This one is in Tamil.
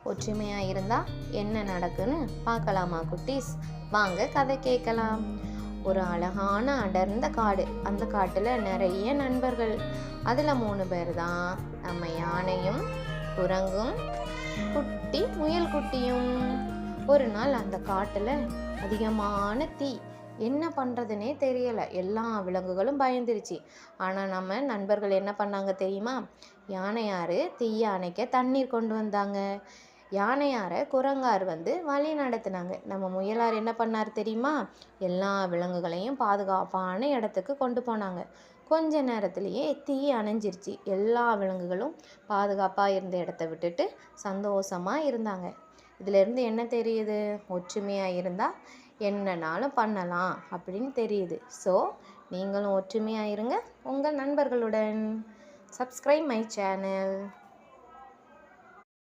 ஒற்றுமையாக இருந்தால் என்ன நடக்குன்னு பார்க்கலாமா குட்டீஸ்? வாங்க கதை கேட்கலாம். ஒரு அழகான அடர்ந்த காடு. அந்த காட்டில் நிறைய நண்பர்கள். அதில் 3 பேர் தான் நம்ம யானையும் குரங்கும் குட்டி முயல் குட்டியும். ஒரு நாள் அந்த காட்டில் அதிகமான தீ. என்ன பண்ணுறதுனே தெரியலை. எல்லா விலங்குகளும் பயந்துருச்சு. ஆனால் நம்ம நண்பர்கள் என்ன பண்ணாங்க தெரியுமா? யானையார் தீயை அணைக்க தண்ணீர் கொண்டு வந்தாங்க. யானையாரை குரங்கார் வழி நடத்தினாங்க. நம்ம முயலார் என்ன பண்ணார் தெரியுமா? எல்லா விலங்குகளையும் பாதுகாப்பான இடத்துக்கு கொண்டு போனாங்க. கொஞ்ச நேரத்திலேயே தீ அணைஞ்சிருச்சு. எல்லா விலங்குகளும் பாதுகாப்பாக இருந்த இடத்த விட்டுட்டு சந்தோஷமாக இருந்தாங்க. இதிலேருந்து என்ன தெரியுது? ஒற்றுமையாக இருந்தால் என்னன்னாலும் பண்ணலாம் அப்படின்னு தெரியுது. ஸோ நீங்களும் ஒற்றுமையாக இருங்க உங்கள் நண்பர்களுடன். Subscribe my channel.